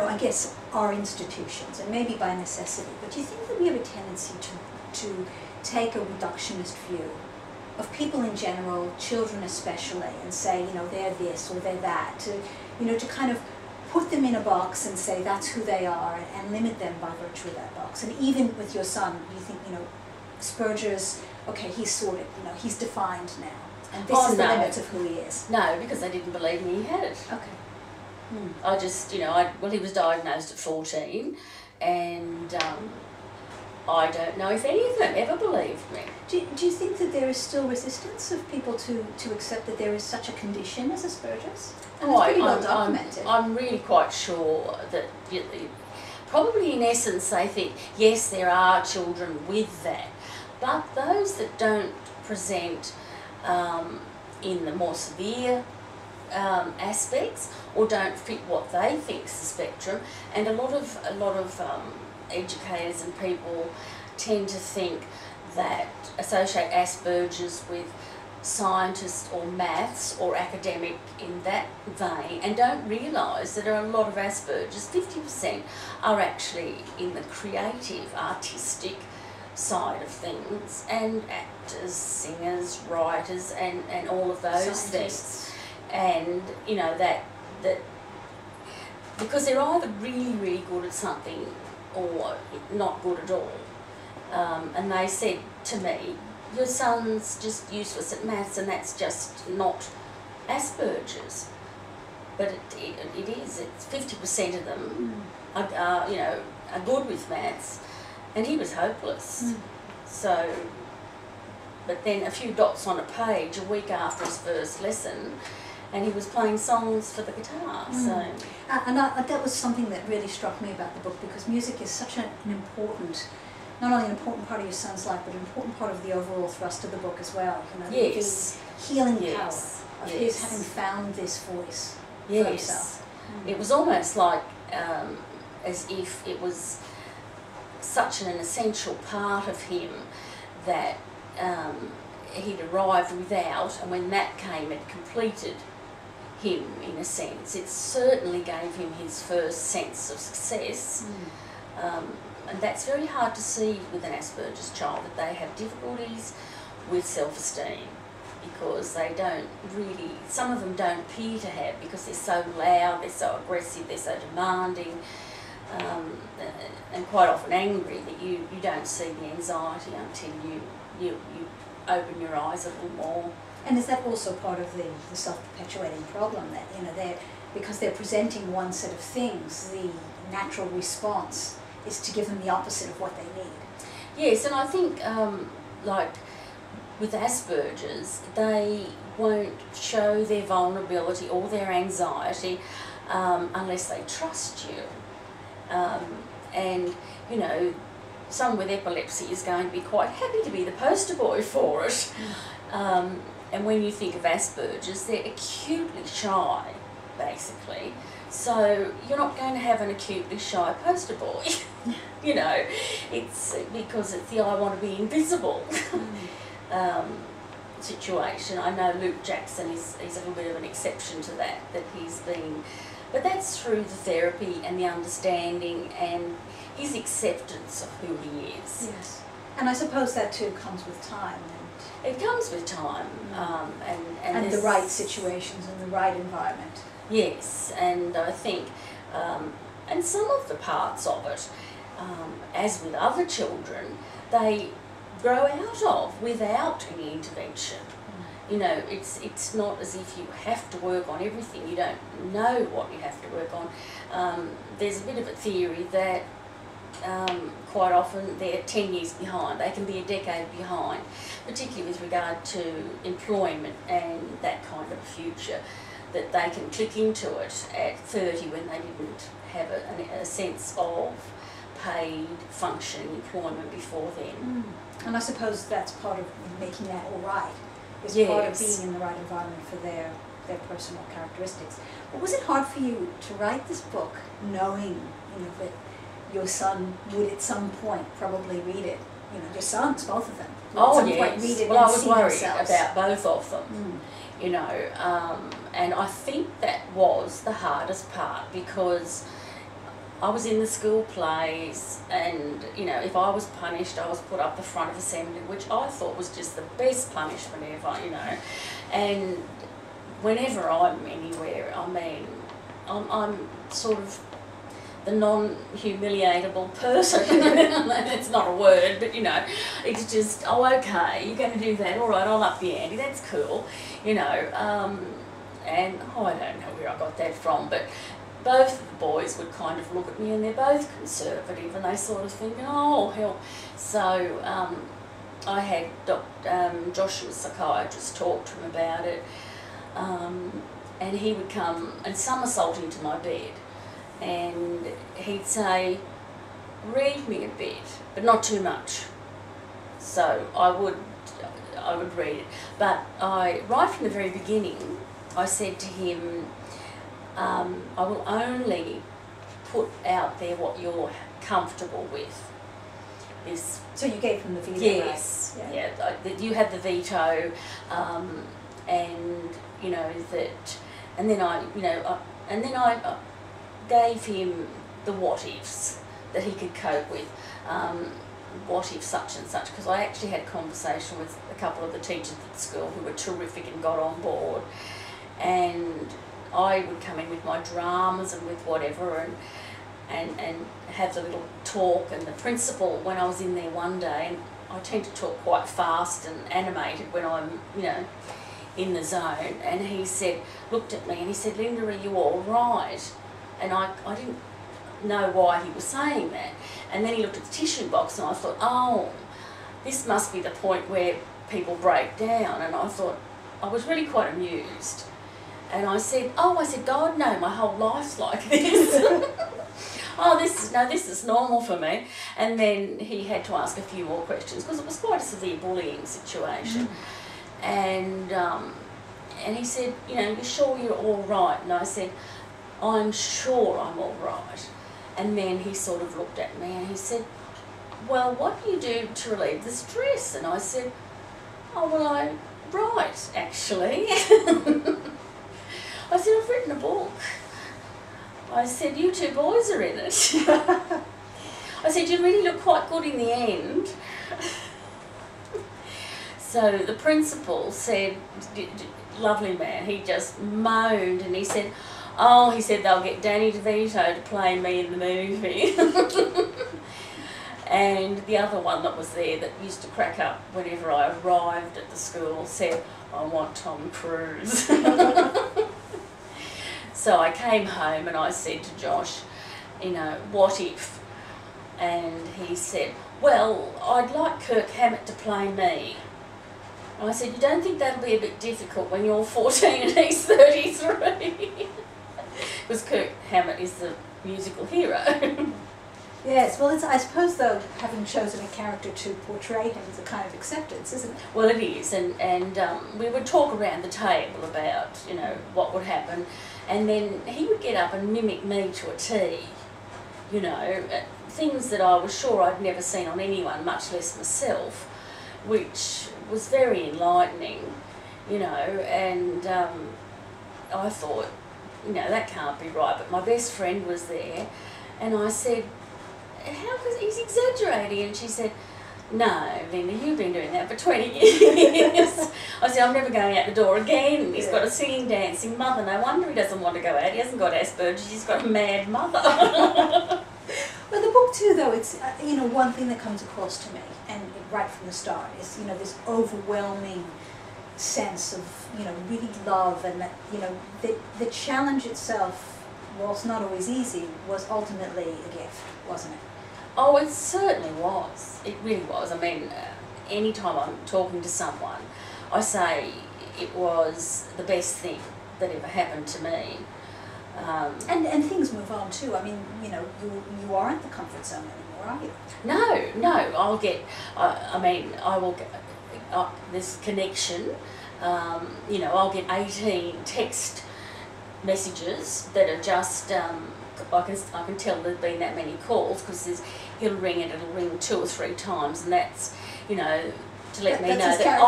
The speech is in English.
I guess our institutions, and maybe by necessity, but do you think that we have a tendency to take a reductionist view of people in general, children especially, and say, they're this or they're that, to kind of put them in a box and say that's who they are and limit them by virtue of that box? And even with your son, do you think, Asperger's, okay, he's sorted, he's defined now, and this is the limits of who he is? No, because they didn't believe me he had it. Okay. I just, he was diagnosed at 14, and I don't know if any of them ever believed me. Do you think that there is still resistance of people to accept that there is such a condition as Asperger's? And it's pretty well documented. I'm really quite sure that probably in essence they think, yes, there are children with that, but those that don't present in the more severe aspects or don't fit what they think is the spectrum, and a lot of educators and people tend to think that associate Asperger's with scientists or maths or academic in that vein, and don't realise that there are a lot of Asperger's, 50% are actually in the creative, artistic side of things, and actors, singers, writers, and all of those things. And that because they're either really, really good at something or not good at all. And they said to me, your son's just useless at maths, and that's just not Asperger's. But it is. It's 50% of them are good with maths, and he was hopeless. So, but then a few dots on a page a week after his first lesson, and he was playing songs for the guitar. So, and that was something that really struck me about the book, because music is such an important, not only an important part of your son's life, but an important part of the overall thrust of the book as well. Yes. The healing power of his having found this voice for himself. It was almost like as if it was such an essential part of him that he'd arrived without, and when that came, it completed him in a sense. It certainly gave him his first sense of success. And that's very hard to see with an Asperger's child, that they have difficulties with self-esteem, because they don't really, some of them don't appear to have, because they're so loud, they're so aggressive, they're so demanding, and quite often angry, that you don't see the anxiety until you open your eyes a little more. And is that also part of the self-perpetuating problem, that because they're presenting one set of things, the natural response is to give them the opposite of what they need? Yes, and I think like with Asperger's, they won't show their vulnerability or their anxiety unless they trust you. And someone with epilepsy is going to be quite happy to be the poster boy for it. And when you think of Asperger's, they're acutely shy, basically. So you're not going to have an acutely shy poster boy. It's because it's the I want to be invisible situation. I know Luke Jackson is a little bit of an exception to that he's been, but that's through the therapy and the understanding and his acceptance of who he is. Yes, and I suppose that too comes with time. It comes with time, and the right situations and the right environment. Yes, and I think, and some of the parts of it, as with other children, they grow out of without any intervention. It's not as if you have to work on everything. You don't know what you have to work on. There's a bit of a theory that quite often they're 10 years behind. They can be a decade behind, particularly with regard to employment and that kind of future, that they can click into it at 30 when they didn't have a sense of paid functioning employment before then. And I suppose that's part of making that all right, is part of being in the right environment for their personal characteristics. But was it hard for you to write this book knowing that your son would at some point probably read it? Your sons, both of them, would at some point read it and I was see worried themselves. about both of them. And I think that was the hardest part, because I was in the school plays, and you know, if I was punished, I was put up the front of assembly, which I thought was just the best punishment ever, you know. And whenever I'm anywhere, I mean, I'm sort of the non-humiliatable person. It's not a word, but you know, it's just, oh, okay, you're going to do that, all right, I'll up the ante, that's cool, you know. And oh, I don't know where I got that from, but both of the boys would kind of look at me, and they're both conservative, and they sort of think, oh, hell. So I had Joshua's psychiatrist talk to him about it, and he would come and somersault into my bed, and he'd say, read me a bit, but not too much. So I would read it. But right from the very beginning, I said to him, I will only put out there what you're comfortable with. So you gave him the veto? Yes, right? yeah. You had the veto, and you know that, and then I gave him the what ifs that he could cope with. What if such and such? Because I actually had a conversation with a couple of the teachers at school who were terrific and got on board, and I would come in with my dramas and with whatever, and have the little talk. And the principal, when I was in there one day, and I tend to talk quite fast and animated when I'm, you know, in the zone, and he said, looked at me and he said, Linda, are you all right? And I didn't know why he was saying that. And then he looked at the tissue box, and I thought, oh, this must be the point where people break down. And I thought, I was really quite amused. And I said, God, no, my whole life's like this. Oh, this is normal for me. And then he had to ask a few more questions, because it was quite a severe bullying situation. And he said, you know, you're sure you're all right? And I said, I'm sure I'm all right. And then he sort of looked at me and he said, well, what do you do to relieve the stress? And I said, oh, well, I write, actually. I said, I've written a book. I said, you two boys are in it. I said, you really look quite good in the end. So the principal said, lovely man, he just moaned, and he said, oh, he said, they'll get Danny DeVito to play me in the movie. And the other one that was there that used to crack up whenever I arrived at the school said, I want Tom Cruise. So I came home and I said to Josh, you know, what if? And he said, well, I'd like Kirk Hammett to play me. And I said, you don't think that'll be a bit difficult when you're 14 and he's 33? Because Kirk Hammett is the musical hero. Yes, well, I suppose, though, having chosen a character to portray him is a kind of acceptance, isn't it? Well, it is, and we would talk around the table about, you know, what would happen, and then he would get up and mimic me to a T, you know, things that I was sure I'd never seen on anyone, much less myself, which was very enlightening, you know, and I thought, you know, that can't be right. But my best friend was there, and I said, how could he's exaggerating? And she said, no, Linda, you've been doing that for 20 years. I said, I'm never going out the door again. He's got a singing, dancing mother. No wonder he doesn't want to go out. He hasn't got Asperger, he's got a mad mother. Well, the book too, though, it's, you know, one thing that comes across to me, and right from the start, is, you know, this overwhelming sense of, you know, really love, and that, you know, the challenge itself, whilst not always easy, was ultimately a gift, wasn't it? Oh, it certainly was. It really was. I mean, any time I'm talking to someone, I say it was the best thing that ever happened to me. And things move on too. I mean, you know, you aren't the comfort zone anymore, are you? No, I'll get, I will get this connection, you know, I'll get 18 text messages that are just, I can tell there's been that many calls, because he'll ring and it'll ring 2 or 3 times, and that's, you know, to let me know that